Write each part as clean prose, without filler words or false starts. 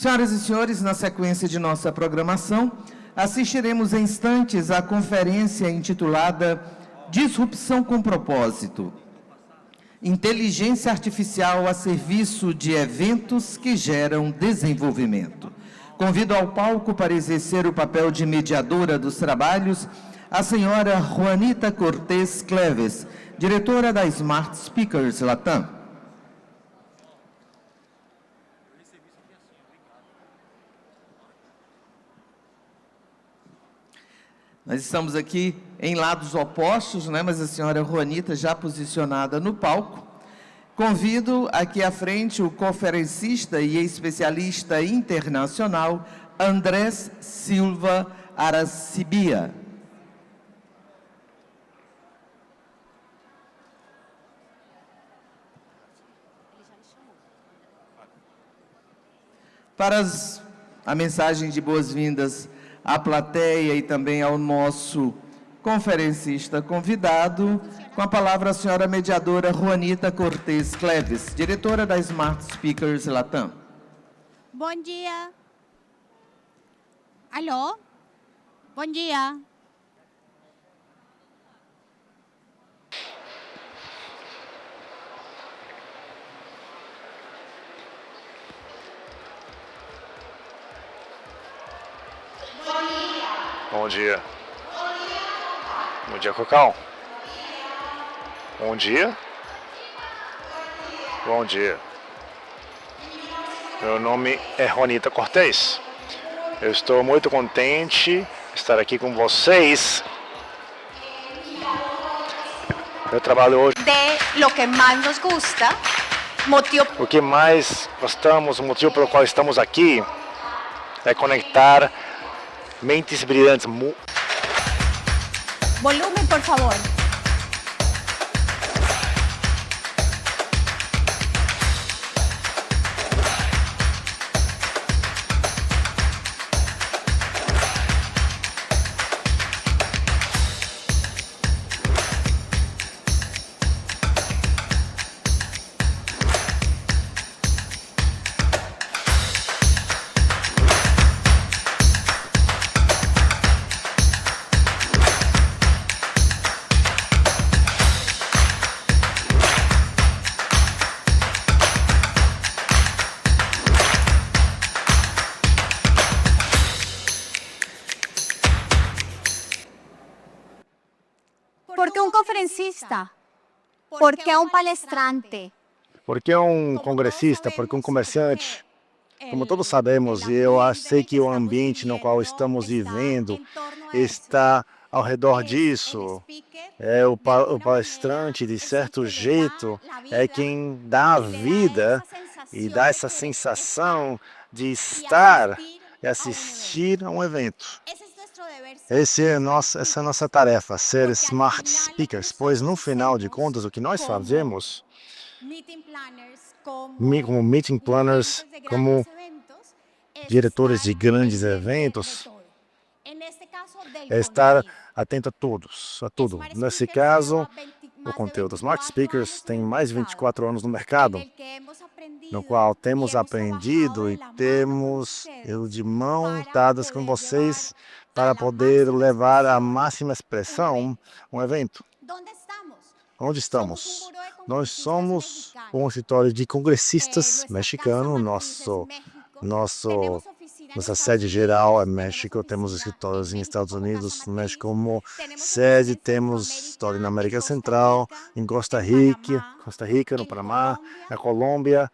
Senhoras e senhores, na sequência de nossa programação, assistiremos em instantes à conferência intitulada Disrupção com Propósito. Inteligência Artificial a serviço de eventos que geram desenvolvimento. Convido ao palco para exercer o papel de mediadora dos trabalhos a senhora Juanita Cortez Cleves, diretora da Smart Speakers Latam. Nós estamos aqui em lados opostos, né? Mas a senhora Juanita já posicionada no palco. Convido aqui à frente o conferencista e especialista internacional Andrés Silva Aracibia. Para a mensagem de boas-vindas à plateia e também ao nosso conferencista convidado, com a palavra a senhora mediadora Juanita Cortez Cleves, diretora da Smart Speakers Latam. Bom dia. Alô? Bom dia. Bom dia. Bom dia, Cocão. Bom dia. Bom dia. Meu nome é Juanita Cortez. Eu estou muito contente de estar aqui com vocês. Eu trabalho hoje. De lo que mais nos gusta, O que mais gostamos, o motivo pelo qual estamos aqui é conectar mentes brilhantes. Volumen, por favor. ¿Por qué un conferencista? ¿Por qué un palestrante? Por que um congressista? Por que um comerciante? Como todos sabemos, e eu sei que o ambiente no qual estamos vivendo está ao redor disso. O palestrante, de certo jeito, é quem dá a vida e dá essa sensação de estar e assistir a um evento. Essa é a nossa tarefa, ser Smart Speakers, pois no final de contas o que nós fazemos como meeting planners, como diretores de grandes eventos, é estar atento a tudo. Nesse caso, o conteúdo Smart Speakers tem mais de 24 anos no mercado, no qual temos aprendido e temos de mãos dadas com vocês para poder levar à máxima expressão um evento. Onde estamos? Nós somos um escritório de congressistas mexicano. Nossa sede geral é México. Temos escritórios nos Estados Unidos, no México como sede. Temos escritório na América Central, em Costa Rica, no Panamá, na Colômbia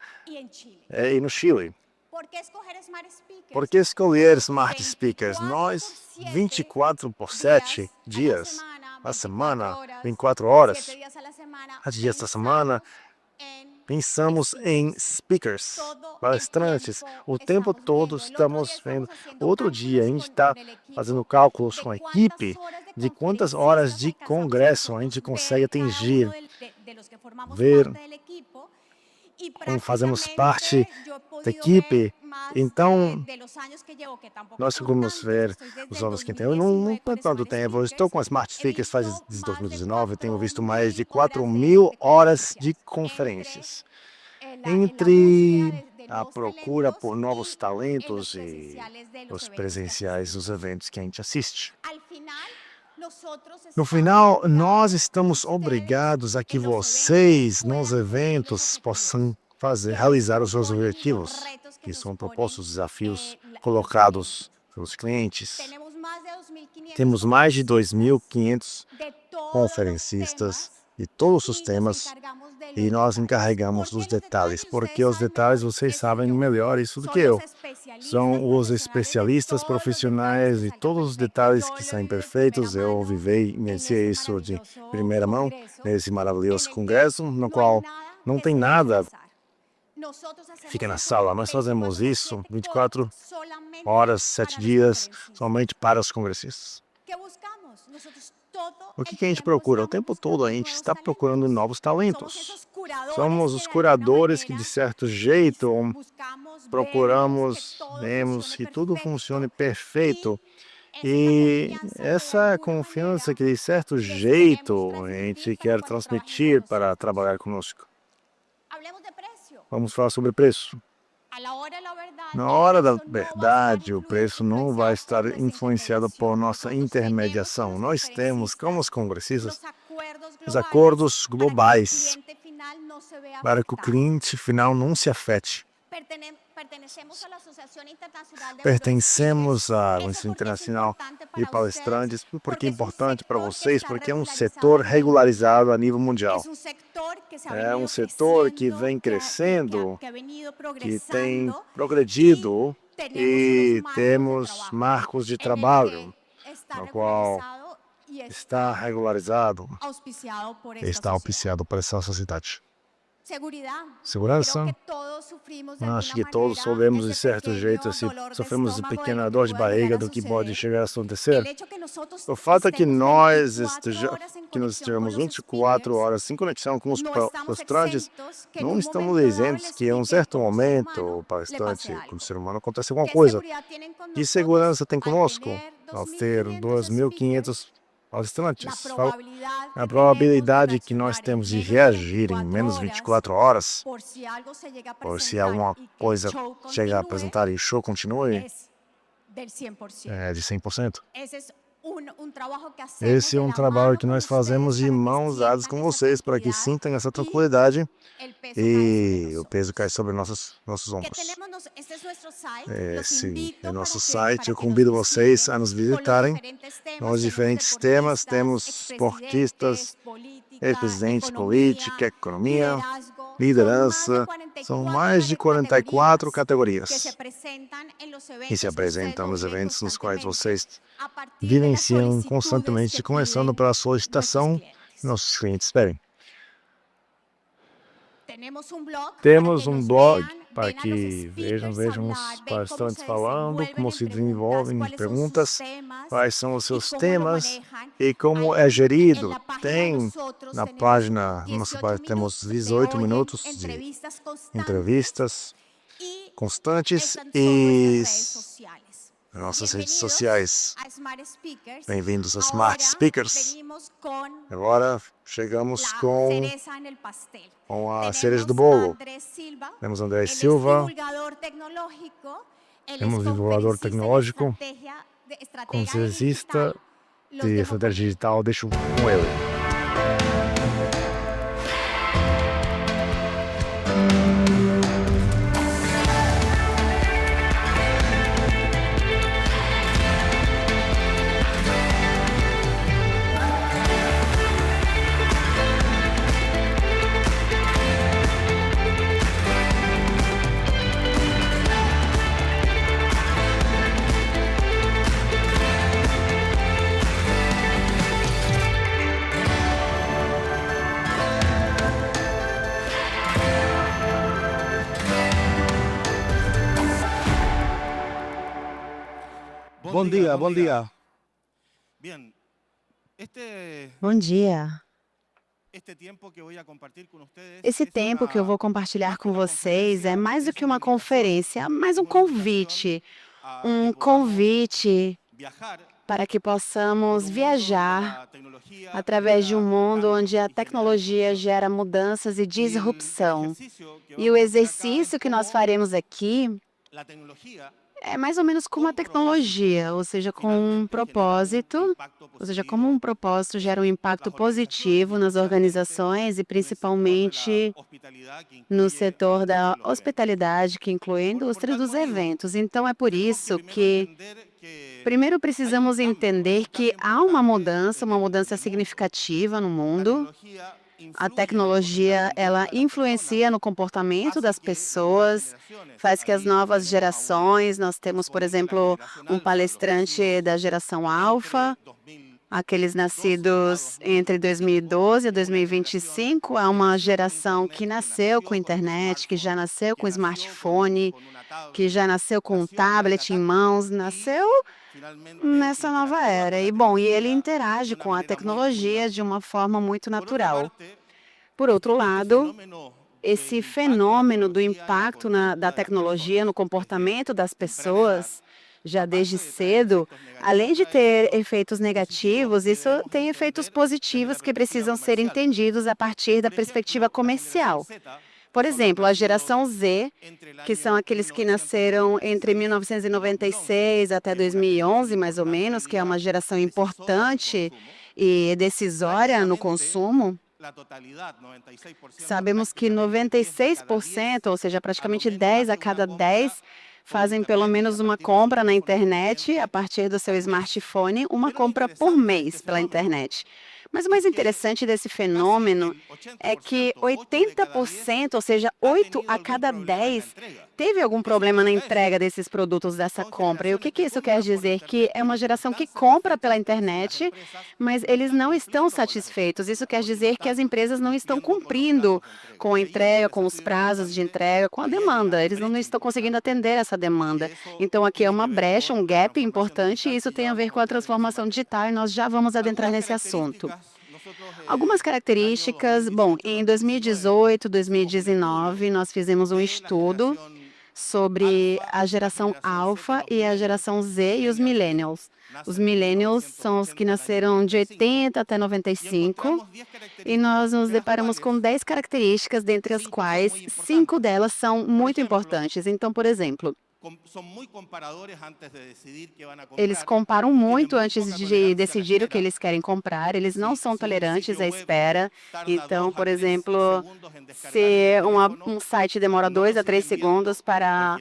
e no Chile. Por que escolher Smart Speakers? Nós, 24 por 7 dias a semana, 24 horas, a dias da semana, pensamos em speakers, palestrantes. O tempo todo estamos vendo. Outro dia, a gente está fazendo cálculos com a equipe de quantas horas de congresso a gente consegue atingir, ver como fazemos parte da equipe. Então, nós vamos ver os anos que tem. Não é tanto tempo. Eu estou com a Smart Speakers desde 2019. Tenho visto mais de 4.000 horas de conferências. Entre a procura por novos talentos e os presenciais dos eventos que a gente assiste. No final, nós estamos obrigados a que vocês, nos eventos, possam realizar os seus objetivos, que são propostos desafios colocados pelos clientes. Temos mais de 2.500 conferencistas de todos os temas e nós encarregamos dos detalhes, porque os detalhes vocês sabem melhor isso do que eu. São os especialistas profissionais e todos os detalhes que são imperfeitos. Eu vivenciei isso de primeira mão nesse maravilhoso congresso, no qual não tem nada. Fica na sala, nós fazemos isso 24 horas, 7 dias, somente para os congressistas. O que a gente procura? O tempo todo a gente está procurando novos talentos. Somos os curadores que, de certo jeito, procuramos, vemos que tudo funcione perfeito. E essa confiança que, de certo jeito, a gente quer transmitir para trabalhar conosco. Vamos falar sobre preço. Na hora da verdade, o preço não vai estar influenciado por nossa intermediação. Nós temos, como os congressistas, os acordos globais para que o cliente final não se afete. Pertencemos à Organização Internacional de Palestrantes, porque é importante para vocês, porque é um setor regularizado a nível mundial. É um setor que vem crescendo, que tem progredido e temos marcos de trabalho, no qual está regularizado, está auspiciado por essa sociedade. Segurança. Acho que todos soubemos de certo jeito, se sofremos de pequena dor de barriga do que pode chegar a acontecer. O fato é que nós estejamos 24 horas sem conexão com os palestrantes, não estamos isentos que em um certo momento o palestrante, como ser humano, acontece alguma coisa. Que segurança tem conosco ao ter 2.500 palestrantes? A probabilidade que nós temos de reagir em menos de 24 horas, ou se alguma coisa chega a apresentar e o show continue, é de 100%. Esse é um trabalho que nós fazemos de mãos dadas com vocês para que sintam essa tranquilidade e o peso cai sobre nossos ombros. Esse é nosso site, eu convido vocês a nos visitarem. Nos diferentes temas, temos esportistas, presidente, política, economia, liderança. São mais de 44 categorias que se apresentam nos eventos nos quais vocês vivenciam constantemente, começando pela solicitação que nossos clientes pedem. Temos um blog para que vejam os palestrantes falando, como se desenvolvem perguntas, quais são os seus temas e como é gerido. Tem na página, temos 18 minutos de entrevistas constantes e nossas redes sociais. Bem-vindos a Smart Speakers. Agora chegamos com a cereja do bolo. Temos André Silva, temos divulgador tecnológico, conselhista de estratégia digital. Deixo com ele. Bom dia, bom dia. Bom dia. Esse tempo que eu vou compartilhar com vocês é mais do que uma conferência, mais um convite. Um convite para que possamos viajar através de um mundo onde a tecnologia gera mudanças e disrupção. E o exercício que nós faremos aqui é mais ou menos como a tecnologia, ou seja, com um propósito, ou seja, como um propósito gera um impacto positivo nas organizações e principalmente no setor da hospitalidade, que inclui a indústria dos eventos. Então, é por isso que primeiro precisamos entender que há uma mudança significativa no mundo. A tecnologia, ela influencia no comportamento das pessoas, faz que as novas gerações, nós temos, por exemplo, um palestrante da geração Alpha, aqueles nascidos entre 2012 e 2025, há uma geração que nasceu com internet, que já nasceu com smartphone, que já nasceu com um tablet em mãos, nasceu nessa nova era. E, bom, ele interage com a tecnologia de uma forma muito natural. Por outro lado, esse fenômeno do impacto da tecnologia no comportamento das pessoas, já desde cedo, além de ter efeitos negativos, isso tem efeitos positivos que precisam ser entendidos a partir da perspectiva comercial. Por exemplo, a geração Z, que são aqueles que nasceram entre 1996 até 2011, mais ou menos, que é uma geração importante e decisória no consumo. Sabemos que 96%, ou seja, praticamente 10 a cada 10, fazem pelo menos uma compra na internet a partir do seu smartphone, uma compra por mês pela internet. Mas o mais interessante desse fenômeno é que 80%, ou seja, 8 a cada 10, teve algum problema na entrega desses produtos dessa compra. E o que isso quer dizer? Que é uma geração que compra pela internet, mas eles não estão satisfeitos. Isso quer dizer que as empresas não estão cumprindo com a entrega, com os prazos de entrega, com a demanda. Eles não estão conseguindo atender essa demanda. Então, aqui é uma brecha, um gap importante, e isso tem a ver com a transformação digital, e nós já vamos adentrar nesse assunto. Algumas características, bom, em 2018, 2019, nós fizemos um estudo sobre a geração Alpha e a geração Z e os Millennials. Os Millennials são os que nasceram de 80 até 95, e nós nos deparamos com 10 características, dentre as quais 5 delas são muito importantes. Então, por exemplo, eles comparam muito antes de decidir o que eles querem comprar, eles não são tolerantes à espera. Então, por exemplo, se um site demora 2 a 3 segundos para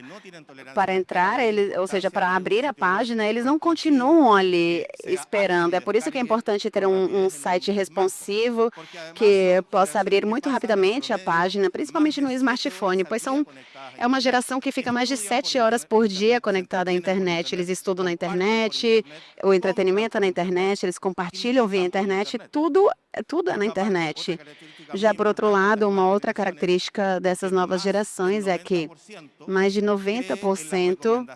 entrar, ou seja, para abrir a página, eles não continuam ali esperando. É por isso que é importante ter um site responsivo que possa abrir muito rapidamente a página, principalmente no smartphone, pois é uma geração que fica mais de 7 horas por dia conectada à internet. Eles estudam na internet, o entretenimento é na internet, eles compartilham via internet, tudo é na internet. Já por outro lado, uma outra característica dessas novas gerações é que mais de 90%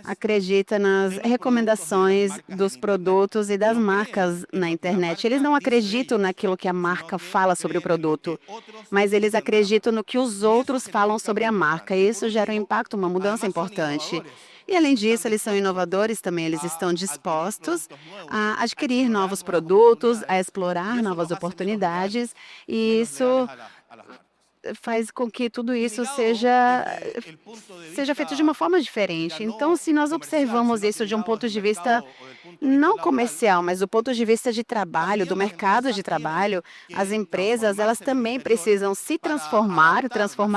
acredita nas recomendações dos produtos e das marcas na internet. Eles não acreditam naquilo que a marca fala sobre o produto, mas eles acreditam no que os outros falam sobre a marca. E isso gera um impacto, uma mudança importante. E, além disso, eles são inovadores também, eles estão dispostos a adquirir novos produtos, a explorar novas oportunidades, e isso faz com que tudo isso seja feito de uma forma diferente. Então, se nós observamos isso de um ponto de vista não comercial, mas do ponto de vista de trabalho, do mercado de trabalho, as empresas, elas também precisam se transformar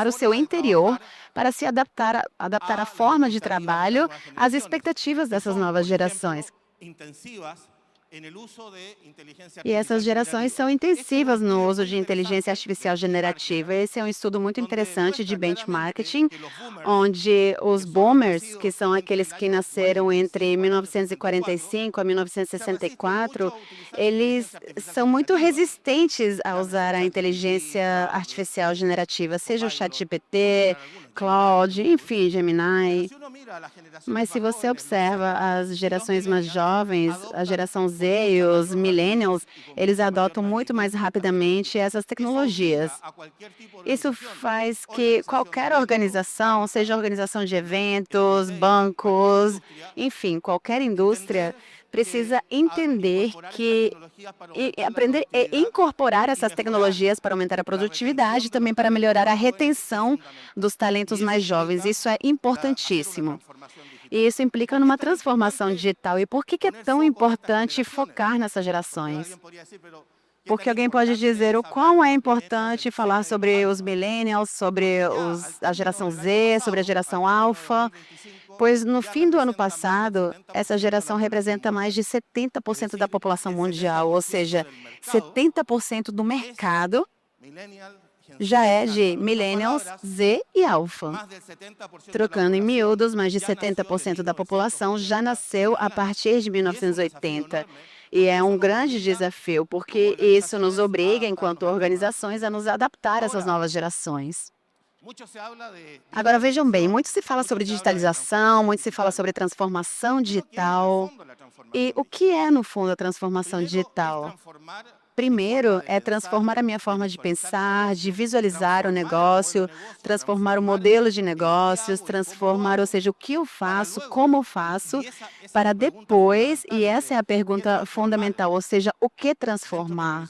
o seu interior para se adaptar à forma de trabalho às expectativas dessas novas gerações. E essas gerações são intensivas no uso de inteligência artificial generativa. Esse é um estudo muito interessante de benchmarking, onde os boomers, que são aqueles que nasceram entre 1945 a 1964, eles são muito resistentes a usar a inteligência artificial generativa, seja o ChatGPT, Claude, enfim, Gemini. Mas se você observa as gerações mais jovens, a geração Z e os millennials, eles adotam muito mais rapidamente essas tecnologias. Isso faz que qualquer organização, seja organização de eventos, bancos, enfim, qualquer indústria, precisa entender que aprender e incorporar essas tecnologias para aumentar a produtividade, também para melhorar a retenção dos talentos mais jovens. Isso é importantíssimo. E isso implica numa transformação digital. E por que é tão importante focar nessas gerações? Porque alguém pode dizer o quão é importante falar sobre os millennials, sobre a geração Z, sobre a geração alfa, pois no fim do ano passado, essa geração representa mais de 70% da população mundial, ou seja, 70% do mercado já é de millennials, Z e alfa. Trocando em miúdos, mais de 70% da população já nasceu a partir de 1980. E é um grande desafio, porque isso nos obriga, enquanto organizações, a nos adaptar a essas novas gerações. Agora, vejam bem, muito se fala sobre digitalização, muito se fala sobre transformação digital. E o que é, no fundo, a transformação digital? Primeiro, é transformar a minha forma de pensar, de visualizar o negócio, transformar o modelo de negócios, transformar, ou seja, o que eu faço, como eu faço, para depois, e essa é a pergunta fundamental, ou seja, o que transformar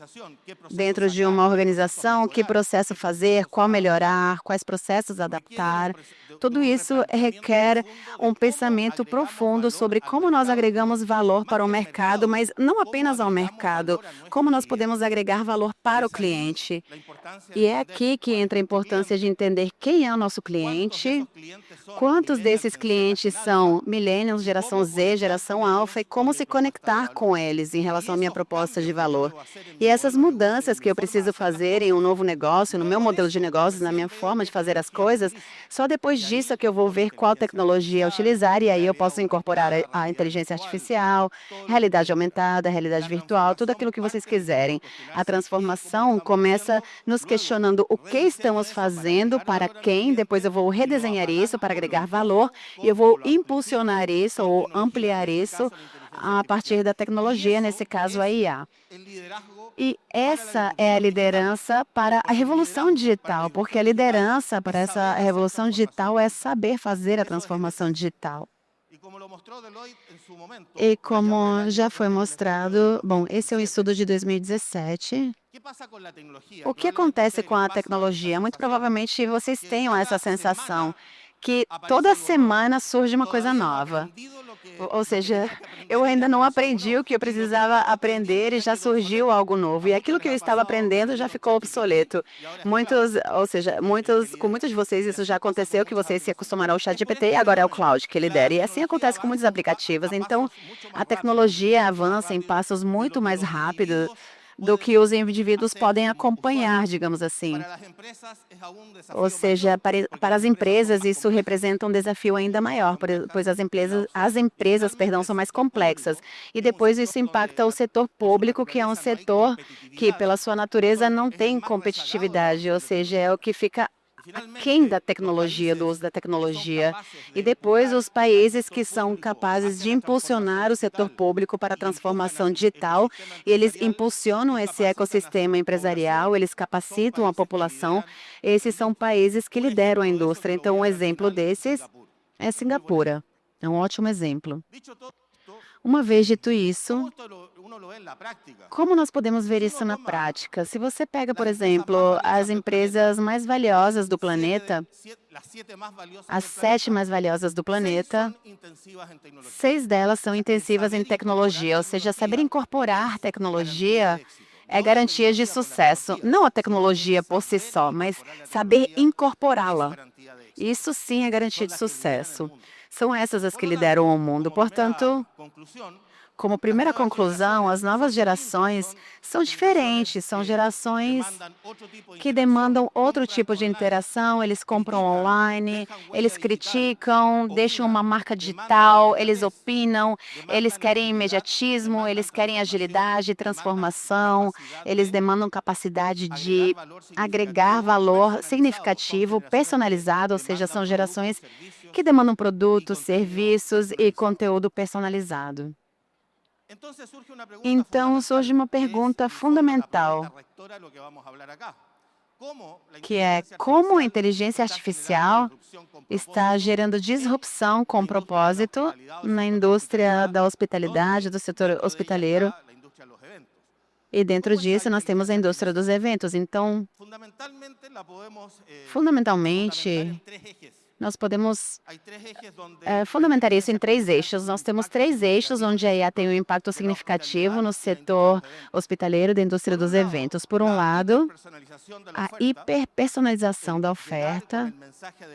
dentro de uma organização, que processo fazer, qual melhorar, quais processos adaptar. Tudo isso requer um pensamento profundo sobre como nós agregamos valor para o mercado, mas não apenas ao mercado, como nós podemos agregar valor para o cliente. E é aqui que entra a importância de entender quem é o nosso cliente, quantos desses clientes são millennials, geração Z, geração alfa, e como se conectar com eles em relação à minha proposta de valor. E essas mudanças que eu preciso fazer em um novo negócio, no meu modelo de negócios, na minha forma de fazer as coisas, só depois disso é que eu vou ver qual tecnologia utilizar, e aí eu posso incorporar a inteligência artificial, realidade aumentada, realidade virtual, tudo aquilo que vocês quiserem. A transformação começa nos questionando o que estamos fazendo, para quem, depois eu vou redesenhar isso para agregar valor, e eu vou impulsionar isso ou ampliar isso a partir da tecnologia, nesse caso a IA. E essa é a liderança para a revolução digital, porque a liderança para essa revolução digital é saber fazer a transformação digital. E como já foi mostrado, bom, esse é um estudo de 2017. O que acontece com a tecnologia? Muito provavelmente vocês tenham essa sensação que toda semana surge uma coisa nova. Ou seja, eu ainda não aprendi o que eu precisava aprender e já surgiu algo novo. E aquilo que eu estava aprendendo já ficou obsoleto. Com muitos de vocês isso já aconteceu, que vocês se acostumaram ao ChatGPT e agora é o Cloud que lidera. E assim acontece com muitos aplicativos. Então, a tecnologia avança em passos muito mais rápidos do que os indivíduos podem acompanhar, digamos assim. Ou seja, para as empresas, isso representa um desafio ainda maior, pois as empresas, são mais complexas. E depois isso impacta o setor público, que é um setor que, pela sua natureza, não tem competitividade, ou seja, é o que fica aquém da tecnologia, do uso da tecnologia. E depois, os países que são capazes de impulsionar o setor público para a transformação digital, e eles impulsionam esse ecossistema empresarial, eles capacitam a população. Esses são países que lideram a indústria. Então, um exemplo desses é Singapura. É um ótimo exemplo. Uma vez dito isso, como nós podemos ver isso na prática? Se você pega, por exemplo, as empresas mais valiosas do planeta, as 7 mais valiosas do planeta, 6 delas são intensivas em tecnologia, ou seja, saber incorporar tecnologia é garantia de sucesso. Não a tecnologia por si só, mas saber incorporá-la. Isso sim é garantia de sucesso. São essas as que lideram o mundo. Portanto, como primeira conclusão, as novas gerações são diferentes, são gerações que demandam outro tipo de interação, eles compram online, eles criticam, deixam uma marca digital, eles opinam, eles querem imediatismo, eles querem agilidade, transformação, eles demandam capacidade de agregar valor significativo, personalizado, ou seja, são gerações que demandam produtos, serviços e conteúdo personalizado. Então, surge uma pergunta fundamental. que é como a inteligência artificial está gerando disrupção com propósito na indústria da hospitalidade, do setor hospitaleiro. E dentro disso, nós temos a indústria dos eventos. Então, fundamentalmente, nós podemos fundamentar isso em 3 eixos. Nós temos 3 eixos onde a IA tem um impacto significativo no setor hospitaleiro da indústria dos eventos. Por um lado, a hiperpersonalização da oferta,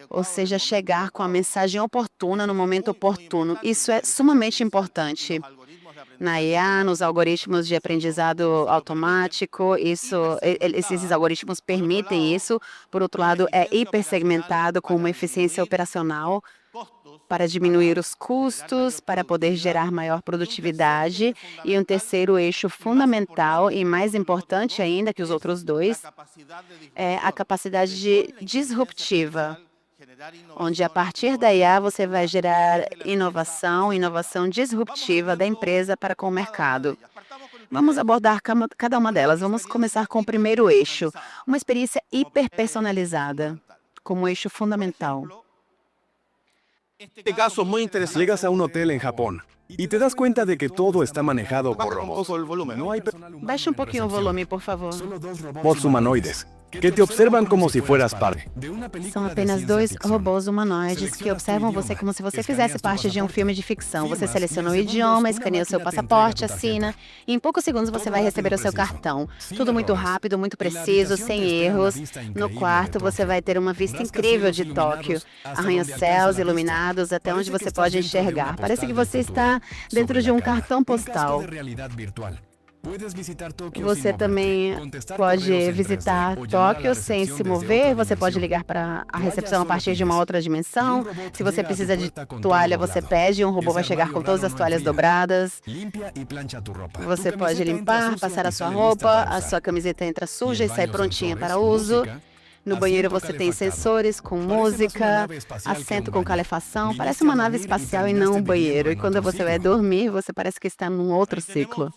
ou seja, chegar com a mensagem oportuna no momento oportuno. Isso é sumamente importante. Na IA, nos algoritmos de aprendizado automático, esses algoritmos permitem isso. Por outro lado, é hipersegmentado com uma eficiência operacional para diminuir os custos, para poder gerar maior produtividade. E um terceiro eixo fundamental e mais importante ainda que os outros 2 é a capacidade disruptiva, onde a partir da IA você vai gerar inovação disruptiva da empresa para com o mercado. Vamos abordar cada uma delas. Vamos começar com o primeiro eixo, uma experiência hiperpersonalizada, como eixo fundamental. Este caso es muy interesante. Llegas a un hotel en Japón y te das cuenta de que todo está manejado por robots. No hay Baixe um pouquinho o volume, por favor. robots humanoides que te observan como si fueras parte. São apenas 2 robôs humanoides que observam você como se você fizesse parte de um filme de ficção. Você seleciona o idioma, escaneia o seu passaporte, assina, e em poucos segundos você vai receber o seu cartão. Tudo muito rápido, muito preciso, sem erros. No quarto, você vai ter uma vista incrível de Tóquio. Arranha-céus iluminados até onde você pode enxergar. Parece que você está dentro de um cartão postal. Você também pode visitar Tóquio sem se mover, você pode ligar para a recepção a partir de uma outra dimensão. Se você precisa de toalha, você pede e um robô vai chegar com todas as toalhas dobradas. Você pode limpar, passar a sua roupa, a sua camiseta entra suja e sai prontinha para uso. No banheiro você tem sensores com música, assento com calefação. Parece uma nave espacial e não um banheiro. E quando você vai dormir, você parece que está num outro ciclo.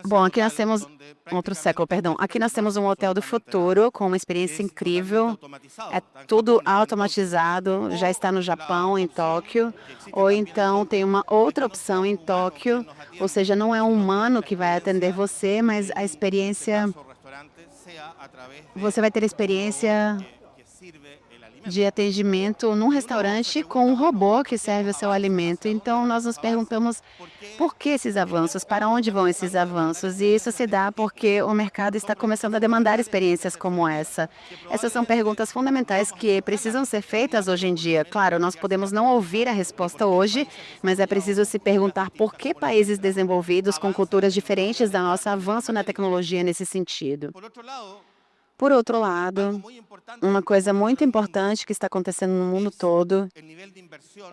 Bom, aqui nós temos outro século, perdão. Aqui nós temos um hotel do futuro com uma experiência incrível. É tudo automatizado, já está no Japão, em Tóquio. Ou então tem uma outra opção em Tóquio, ou seja, não é um humano que vai atender você, mas a experiência... Você vai ter a experiência de atendimento num restaurante com um robô que serve o seu alimento. Então, nós nos perguntamos por que esses avanços, para onde vão esses avanços? E isso se dá porque o mercado está começando a demandar experiências como essa. Essas são perguntas fundamentais que precisam ser feitas hoje em dia. Claro, nós podemos não ouvir a resposta hoje, mas é preciso se perguntar por que países desenvolvidos com culturas diferentes da nossa avançam na tecnologia nesse sentido. Por outro lado, uma coisa muito importante que está acontecendo no mundo todo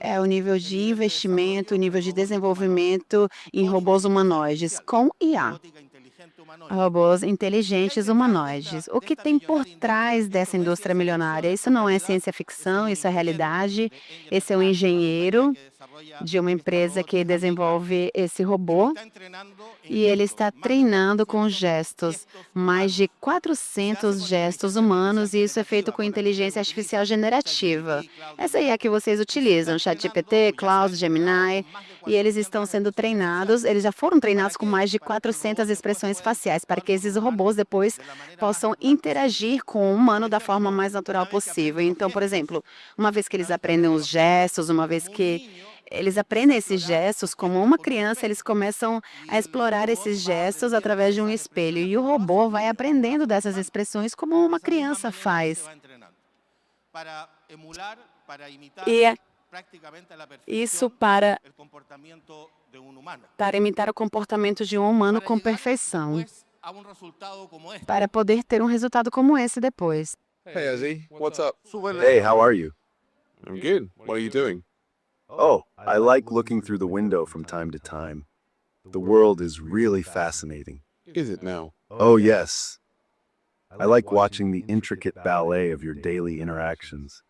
é o nível de investimento, o nível de desenvolvimento em robôs humanoides com IA. Robôs inteligentes humanoides. O que tem por trás dessa indústria milionária? Isso não é ciência ficção, isso é realidade. Esse é um engenheiro de uma empresa que desenvolve esse robô e ele está treinando com gestos, mais de 400 gestos humanos, e isso é feito com inteligência artificial generativa. Essa aí é a que vocês utilizam, ChatGPT, Claude, Gemini, e eles estão sendo treinados, eles já foram treinados com mais de 400 expressões faciais, para que esses robôs depois possam interagir com o humano da forma mais natural possível. Então, por exemplo, uma vez que eles aprendem os gestos, uma vez que eles aprendem esses gestos, como uma criança, eles começam a explorar esses gestos através de um espelho. E o robô vai aprendendo dessas expressões como uma criança faz. E isso para imitar o comportamento de um humano com perfeição, para poder ter um resultado como esse depois. Hey, Ozzy, what's up? Hey, how are you? I'm good. What are you doing? Oh, I like looking through the window from time to time. The world is really fascinating. Is it now? Oh, yes. I like watching the intricate ballet of your daily interactions.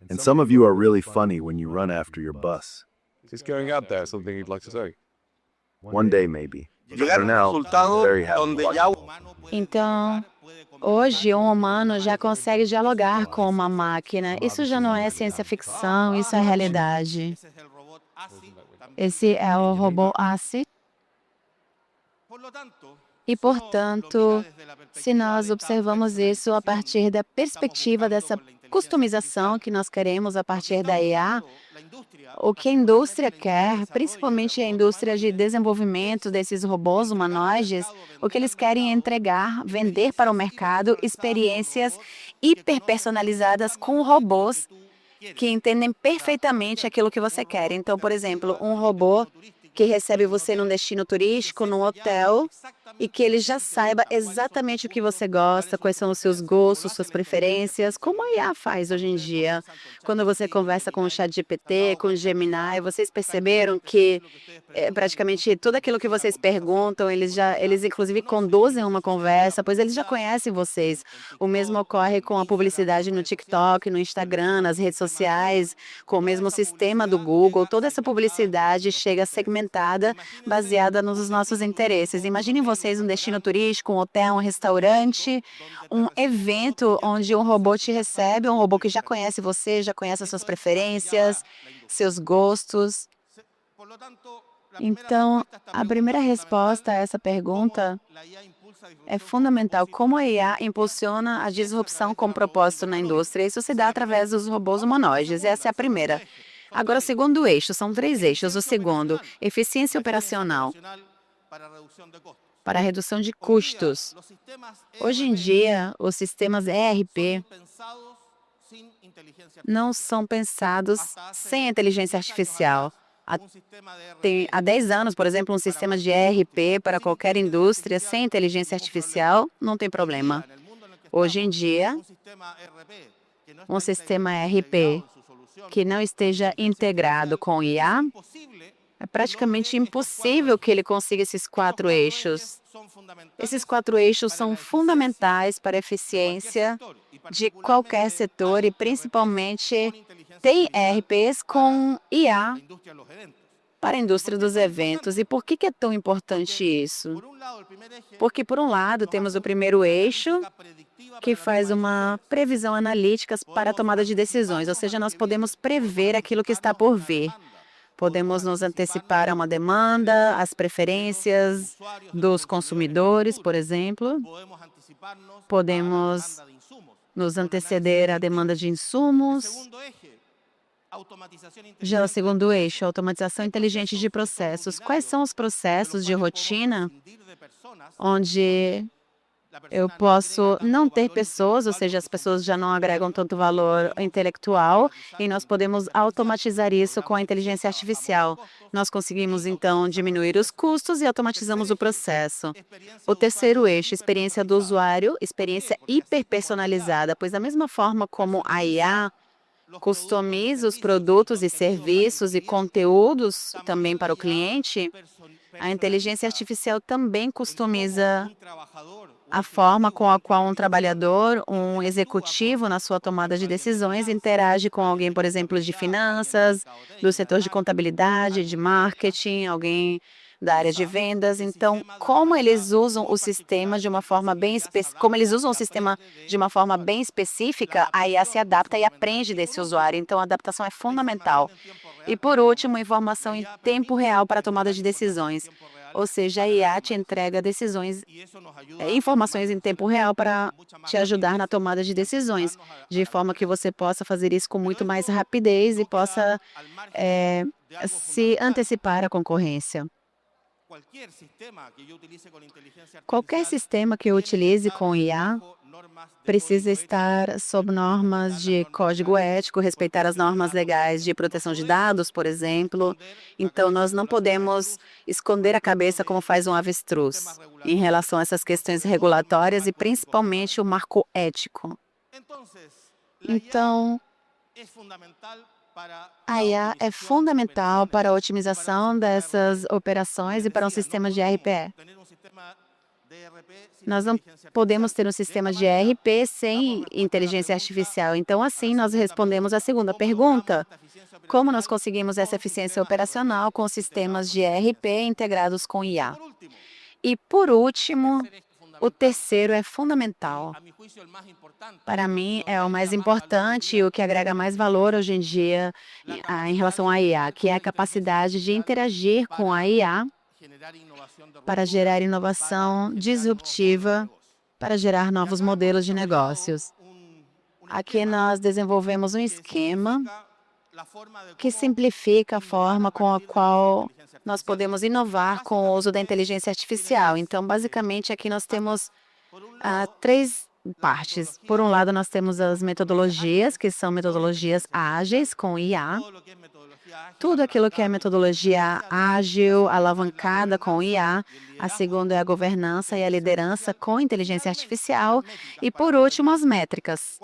And some of you are really funny when you run after your bus. Just going out there, something you'd like to say? One day, maybe. Llegar a un now, resultado very happy. donde ya Então, hoje, um humano já consegue dialogar com uma máquina. Isso já não é ciência ficção, isso é realidade. Esse é o robô ASI. E, portanto, se nós observamos isso a partir da perspectiva dessa customização que nós queremos a partir da IA, o que a indústria quer, principalmente a indústria de desenvolvimento desses robôs humanoides, o que eles querem é entregar, vender para o mercado experiências hiperpersonalizadas com robôs que entendem perfeitamente aquilo que você quer. Então, por exemplo, um robô que recebe você num destino turístico, num hotel, e que ele já saiba exatamente o que você gosta, quais são os seus gostos, suas preferências, como a IA faz hoje em dia. Quando você conversa com o ChatGPT, com o Gemini, vocês perceberam que praticamente tudo aquilo que vocês perguntam, eles inclusive conduzem uma conversa, pois eles já conhecem vocês. O mesmo ocorre com a publicidade no TikTok, no Instagram, nas redes sociais, com o mesmo sistema do Google. Toda essa publicidade chega segmentada, baseada nos nossos interesses. Imaginem vocês um destino turístico, um hotel, um restaurante, um evento onde um robô te recebe, um robô que já conhece você, já conhece as suas preferências, seus gostos. Então, a primeira resposta a essa pergunta é fundamental. Como a IA impulsiona a disrupção com propósito na indústria? Isso se dá através dos robôs humanoides. Essa é a primeira. Agora, o segundo eixo, são 3 eixos. O segundo, eficiência operacional para a redução de custos. Hoje em dia, os sistemas ERP não são pensados sem inteligência artificial. Há 10 anos, por exemplo, um sistema de ERP para qualquer indústria sem inteligência artificial não tem problema. Hoje em dia, um sistema ERP que não esteja integrado com IA, é praticamente impossível que ele consiga esses 4 eixos. Esses 4 eixos são fundamentais para a eficiência de qualquer setor e principalmente tem ERPs com IA para a indústria dos eventos. E por que é tão importante isso? Porque, por um lado, temos o primeiro eixo, que faz uma previsão analítica para a tomada de decisões, ou seja, nós podemos prever aquilo que está por vir. Podemos nos antecipar a uma demanda, às preferências dos consumidores, por exemplo. Podemos nos anteceder à demanda de insumos. Já o segundo eixo, automatização inteligente de processos. Quais são os processos de rotina onde eu posso não ter pessoas, ou seja, as pessoas já não agregam tanto valor intelectual, e nós podemos automatizar isso com a inteligência artificial. Nós conseguimos, então, diminuir os custos e automatizamos o processo. O terceiro eixo, experiência do usuário, experiência hiperpersonalizada, pois da mesma forma como a IA customiza os produtos e serviços e conteúdos também para o cliente, a inteligência artificial também customiza a forma com a qual um trabalhador, um executivo na sua tomada de decisões interage com alguém, por exemplo, de finanças, do setor de contabilidade, de marketing, alguém da área de vendas. Então, como eles usam o sistema de uma forma bem específica, a IA se adapta e aprende desse usuário. Então, a adaptação é fundamental. E, por último, informação em tempo real para a tomada de decisões. Ou seja, a IA te entrega informações em tempo real para te ajudar na tomada de decisões, de forma que você possa fazer isso com muito mais rapidez e possa se antecipar à concorrência. Qualquer sistema que eu utilize com IA precisa estar sob normas de código ético, respeitar as normas legais de proteção de dados, por exemplo. Então, nós não podemos esconder a cabeça como faz um avestruz em relação a essas questões regulatórias e principalmente o marco ético. Então, a IA é fundamental para a otimização dessas operações e para um sistema de ERP. Nós não podemos ter um sistema de ERP sem inteligência artificial. Então, assim, nós respondemos a segunda pergunta. Como nós conseguimos essa eficiência operacional com sistemas de ERP integrados com IA? E, por último, o terceiro é fundamental. Para mim, é o mais importante e o que agrega mais valor hoje em dia em relação à IA, que é a capacidade de interagir com a IA para gerar inovação disruptiva, para gerar novos modelos de negócios. Aqui nós desenvolvemos um esquema que simplifica a forma com a qual nós podemos inovar com o uso da inteligência artificial. Então, basicamente, aqui nós temos três partes. Por um lado, nós temos as metodologias, que são metodologias ágeis com IA. Tudo aquilo que é metodologia ágil, alavancada com IA. A segunda é a governança e a liderança com inteligência artificial. E, por último, as métricas,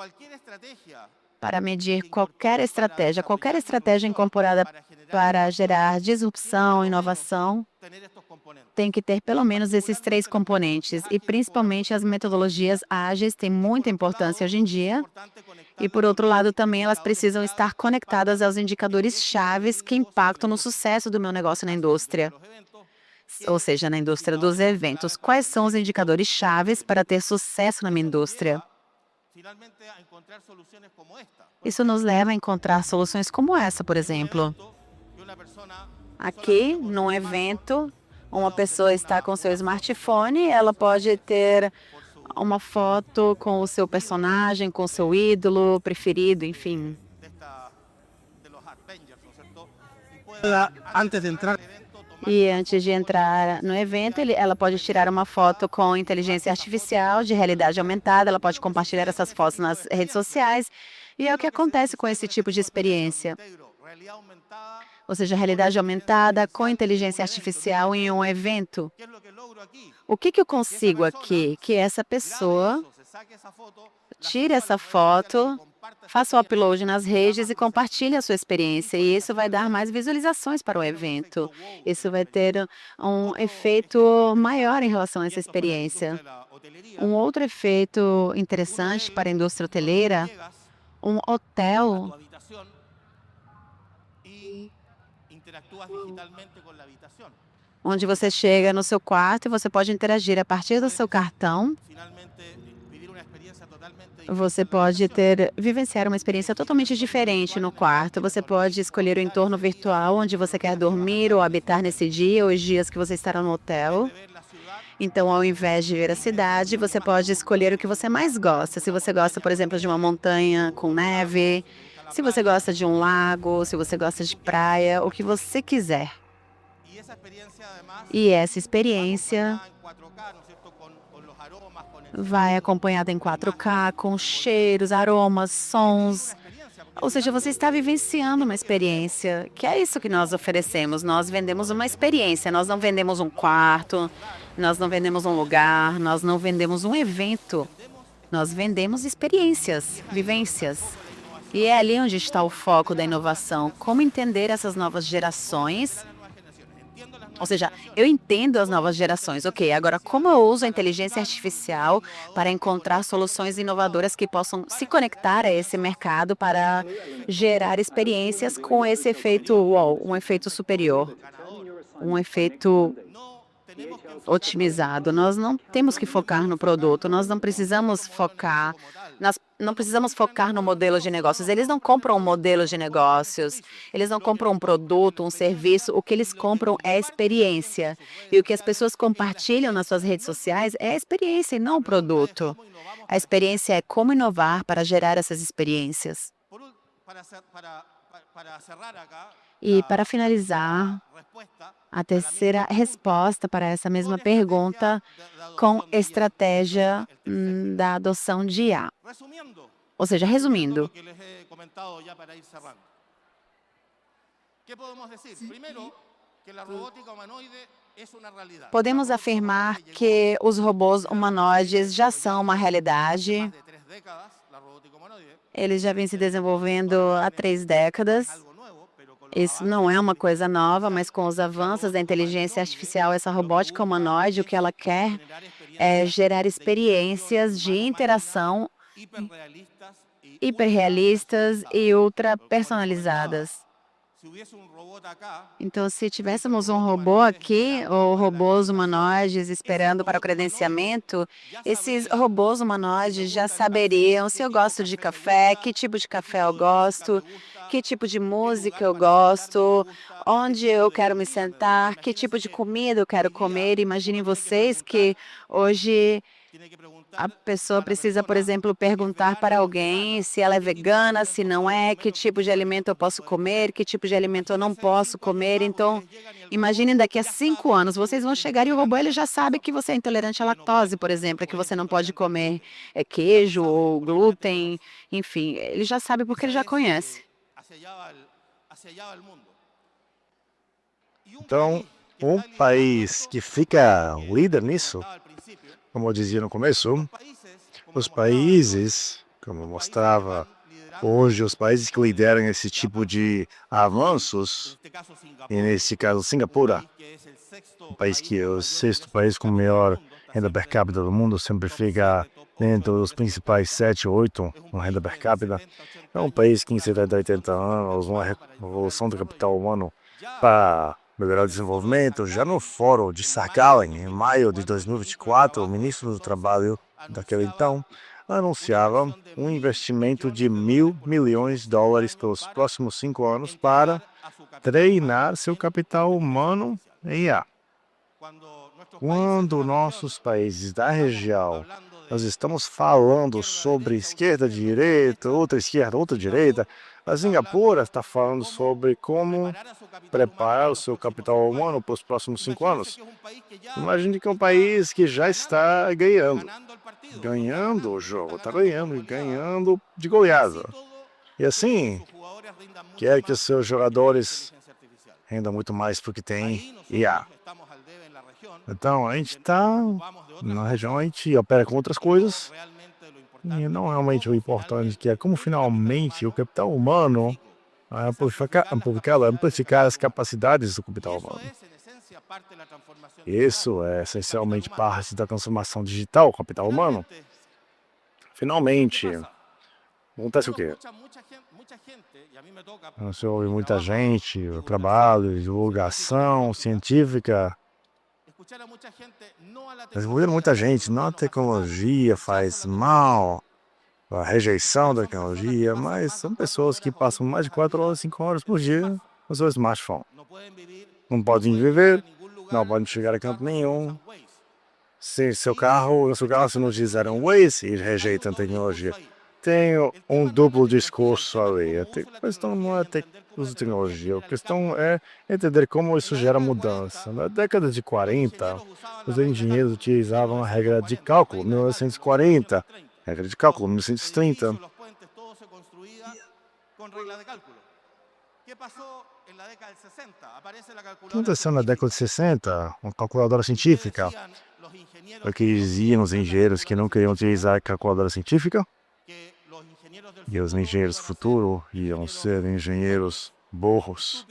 para medir qualquer estratégia incorporada para gerar disrupção, inovação, tem que ter pelo menos esses três componentes. E, principalmente, as metodologias ágeis têm muita importância hoje em dia. E, por outro lado, também elas precisam estar conectadas aos indicadores chaves que impactam no sucesso do meu negócio na indústria. Ou seja, na indústria dos eventos. Quais são os indicadores chaves para ter sucesso na minha indústria? Isso nos leva a encontrar soluções como essa, por exemplo. Aqui, num evento, uma pessoa está com seu smartphone, ela pode ter uma foto com o seu personagem, com o seu ídolo preferido, enfim. E antes de entrar no evento, ela pode tirar uma foto com inteligência artificial, de realidade aumentada, ela pode compartilhar essas fotos nas redes sociais. E é o que acontece com esse tipo de experiência. Ou seja, realidade aumentada com inteligência artificial em um evento. O que eu consigo aqui? Que essa pessoa tire essa foto, faça o upload nas redes e compartilhe a sua experiência. E isso vai dar mais visualizações para o evento. Isso vai ter um efeito maior em relação a essa experiência. Um outro efeito interessante para a indústria hoteleira, um hotel onde você chega no seu quarto e você pode interagir a partir do seu cartão. Você pode vivenciar uma experiência totalmente diferente no quarto. Você pode escolher o entorno virtual onde você quer dormir ou habitar nesse dia, ou os dias que você estará no hotel. Então, ao invés de ver a cidade, você pode escolher o que você mais gosta. Se você gosta, por exemplo, de uma montanha com neve, se você gosta de um lago, se você gosta de praia, o que você quiser. E essa experiência vai acompanhada em 4K, com cheiros, aromas, sons. Ou seja, você está vivenciando uma experiência, que é isso que nós oferecemos. Nós vendemos uma experiência, nós não vendemos um quarto, nós não vendemos um lugar, nós não vendemos um evento. Nós vendemos experiências, vivências. E é ali onde está o foco da inovação. Como entender essas novas gerações? Ou seja, eu entendo as novas gerações. Ok, agora como eu uso a inteligência artificial para encontrar soluções inovadoras que possam se conectar a esse mercado para gerar experiências com esse efeito wow, um efeito superior, um efeito otimizado. Nós não temos que focar no produto, nós não precisamos focar no modelo de negócios. Eles não compram um modelo de negócios, eles não compram um produto, um serviço. O que eles compram é a experiência. E o que as pessoas compartilham nas suas redes sociais é a experiência e não o produto. A experiência é como inovar para gerar essas experiências. E para finalizar, a terceira resposta para essa mesma pergunta com estratégia da adoção de IA. Ou seja, resumindo, podemos afirmar que os robôs humanoides já são uma realidade. Eles já vêm se desenvolvendo há 3 décadas. Isso não é uma coisa nova, mas com os avanços da inteligência artificial, essa robótica humanoide, o que ela quer é gerar experiências de interação hiperrealistas e ultra personalizadas. Então, se tivéssemos um robô aqui, ou robôs humanoides esperando para o credenciamento, esses robôs humanoides já saberiam se eu gosto de café, que tipo de café eu gosto, que tipo de música eu gosto, onde eu quero me sentar, que tipo de comida eu quero comer. Imaginem vocês que hoje a pessoa precisa, por exemplo, perguntar para alguém se ela é vegana, se não é, que tipo de alimento eu posso comer, que tipo de alimento eu não posso comer. Então, imaginem daqui a 5 anos, vocês vão chegar e o robô ele já sabe que você é intolerante à lactose, por exemplo, que você não pode comer queijo ou glúten, enfim, ele já sabe porque ele já conhece. Então, um país que fica líder nisso, como eu dizia no começo, os países, como eu mostrava hoje, os países que lideram esse tipo de avanços, e nesse caso Singapura, um país que é o 6º país com maior renda per capita do mundo, sempre fica dentro dos principais 7 ou 8 com renda per capita. É um país que em 70, 80 anos, uma revolução do capital humano para melhorar o desenvolvimento. Já no fórum de Sakhalin, em maio de 2024, o ministro do Trabalho daquele então anunciava um investimento de $1.000 milhões pelos próximos 5 anos para treinar seu capital humano em IA. Quando nossos países da região, nós estamos falando sobre esquerda, direita, outra esquerda, outra direita, a Singapura está falando sobre como preparar o seu capital humano para os próximos 5 anos. Imagine que é um país que já está ganhando o jogo, está ganhando e ganhando de goleada. E assim, quer que os seus jogadores rendam muito mais porque tem IA. Então, a gente está na região, a gente opera com outras coisas, e não realmente o importante que é como finalmente o capital humano amplificar as capacidades do capital humano. Isso é essencialmente parte da transformação digital do capital humano. Finalmente, acontece o quê? Você ouve muita gente, o trabalho, divulgação científica. Desenvolveram muita gente, não a tecnologia faz mal, a rejeição da tecnologia, mas são pessoas que passam mais de 4 horas, 5 horas por dia no seu smartphone. Não podem viver, não podem chegar a canto nenhum. Se no seu carro, se não fizeram Waze e rejeitam a tecnologia. Tem um duplo discurso ali. A questão não é uso de tecnologia, a questão é entender como isso gera mudança. Na década de 40, os engenheiros utilizavam a regra de cálculo, 1940, regra de cálculo, 1930. O que aconteceu na década de 60? Uma calculadora científica. O que diziam os engenheiros que não queriam utilizar a calculadora científica? E os engenheiros do futuro iam ser engenheiros burros.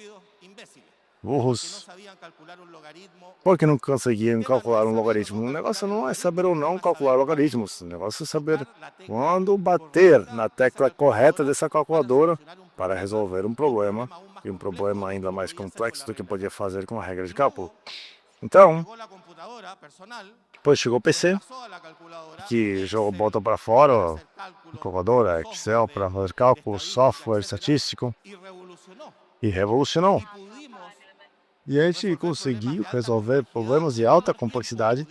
Porque não conseguiam calcular um logaritmo. O negócio não é saber ou não calcular logaritmos. O negócio é saber quando bater na tecla correta dessa calculadora para resolver um problema, e um problema ainda mais complexo do que podia fazer com a regra de cálculo. Então, depois chegou o PC, que botou para fora a calculadora, Excel para fazer cálculos, software estatístico, e revolucionou. E a gente conseguiu resolver problemas de alta complexidade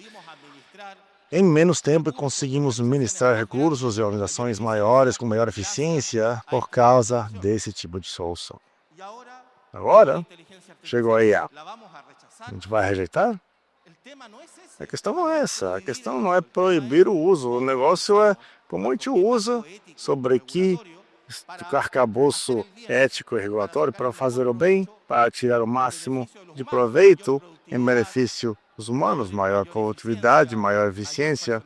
em menos tempo e conseguimos ministrar recursos e organizações maiores com maior eficiência por causa desse tipo de solução. Agora, chegou a IA. A gente vai rejeitar? A questão não é essa. A questão não é proibir o uso. O negócio é como a gente usa sobre que arcabouço ético e regulatório para fazer o bem, para tirar o máximo de proveito em benefício dos humanos, maior produtividade, maior eficiência,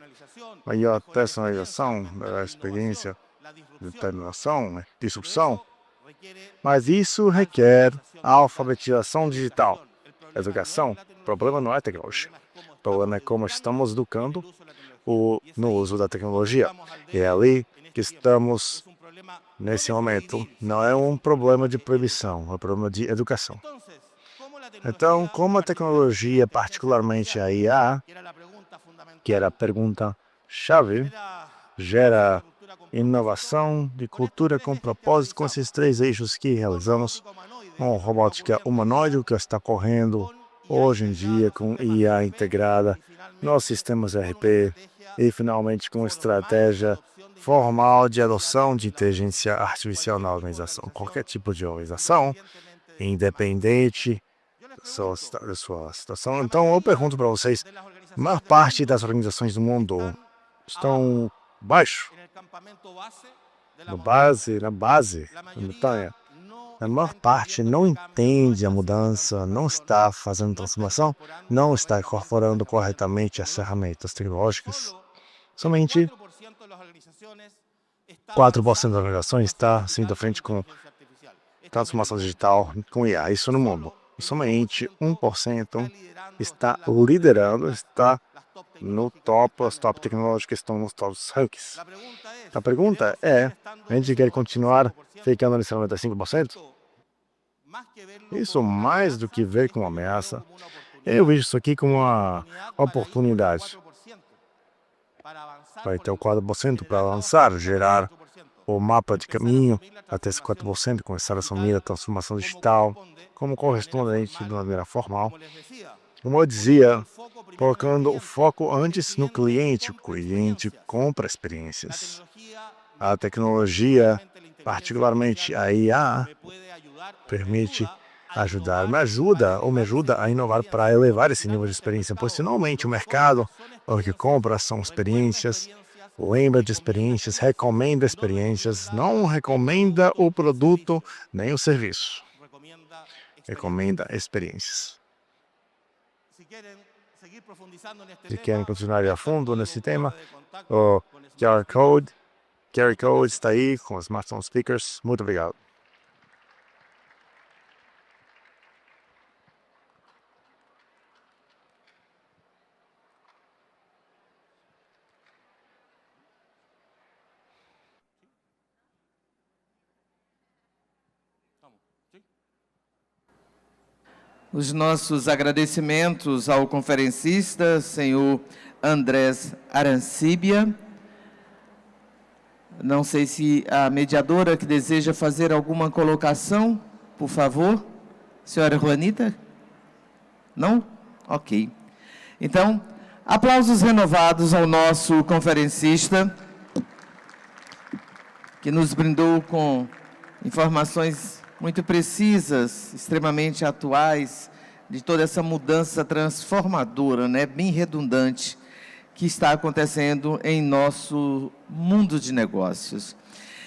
maior personalização, maior experiência, determinação, disrupção. Mas isso requer alfabetização digital, educação. O problema não é tecnologia. O problema é como estamos educando no uso da tecnologia. E é ali que estamos nesse momento, não é um problema de proibição, é um problema de educação. Então, como a tecnologia, particularmente a IA, que era a pergunta-chave, gera inovação de cultura com propósito, com esses 3 eixos que realizamos, com robótica humanoide, que está correndo hoje em dia com IA integrada nos sistemas ERP e, finalmente, com estratégia formal de adoção de inteligência artificial na organização. Qualquer tipo de organização, independente da sua situação. Então, eu pergunto para vocês, a maior parte das organizações do mundo estão baixo, na base, na montanha. A maior parte não entende a mudança, não está fazendo transformação, não está incorporando corretamente as ferramentas tecnológicas. Somente 4% das organizações está sendo à frente com transformação digital com IA. Isso no mundo. Somente 1% está liderando, está no top, os top tecnológicos estão nos tops rankings. A pergunta é, a gente quer continuar ficando nesse 95%? Isso mais do que ver como ameaça. Eu vejo isso aqui como uma oportunidade. Vai ter o 4% para lançar, gerar o mapa de caminho até esse 4%, começar a assumir a transformação digital como correspondente de uma maneira formal. Como eu dizia, colocando o foco antes no cliente. O cliente compra experiências. A tecnologia, particularmente a IA, permite ajudar, me ajuda a inovar para elevar esse nível de experiência, pois finalmente o mercado, o que compra são experiências, lembra de experiências, recomenda experiências, não recomenda o produto nem o serviço. Recomenda experiências. Se querem continuar a fundo nesse tema, o QR Code está aí com os smartphone speakers. Muito obrigado. Os nossos agradecimentos ao conferencista, senhor Andrés Arancibia. Não sei se a mediadora que deseja fazer alguma colocação, por favor. Senhora Juanita? Não? Ok. Então, aplausos renovados ao nosso conferencista, que nos brindou com informações muito precisas, extremamente atuais, de toda essa mudança transformadora, bem redundante, que está acontecendo em nosso mundo de negócios.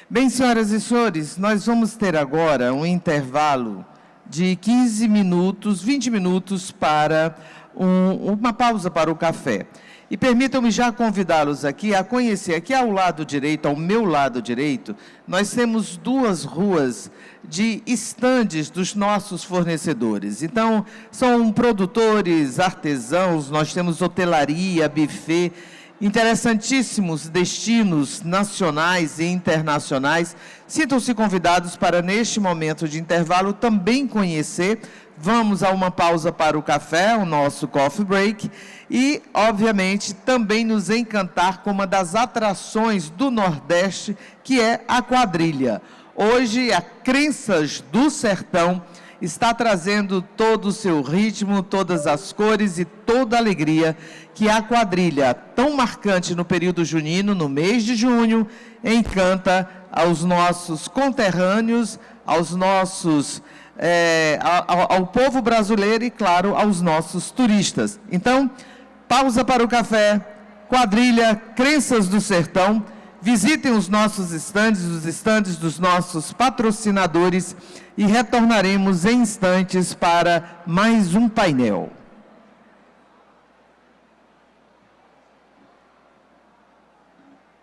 Bem, senhoras e senhores, nós vamos ter agora um intervalo de 15 minutos, 20 minutos para uma pausa para o café. E permitam-me já convidá-los aqui a conhecer, aqui ao lado direito, ao meu lado direito, nós temos 2 ruas de estandes dos nossos fornecedores. Então, são produtores, artesãos, nós temos hotelaria, buffet, interessantíssimos destinos nacionais e internacionais. Sintam-se convidados para, neste momento de intervalo, também conhecer. Vamos a uma pausa para o café, o nosso coffee break, e, obviamente, também nos encantar com uma das atrações do Nordeste, que é a quadrilha. Hoje, a Crenças do Sertão está trazendo todo o seu ritmo, todas as cores e toda a alegria que a quadrilha, tão marcante no período junino, no mês de junho, encanta aos nossos conterrâneos, aos nossos ao povo brasileiro e, claro, aos nossos turistas. Então, pausa para o café, quadrilha Crenças do Sertão. Visitem os nossos estandes, os estandes dos nossos patrocinadores, e retornaremos em instantes para mais um painel.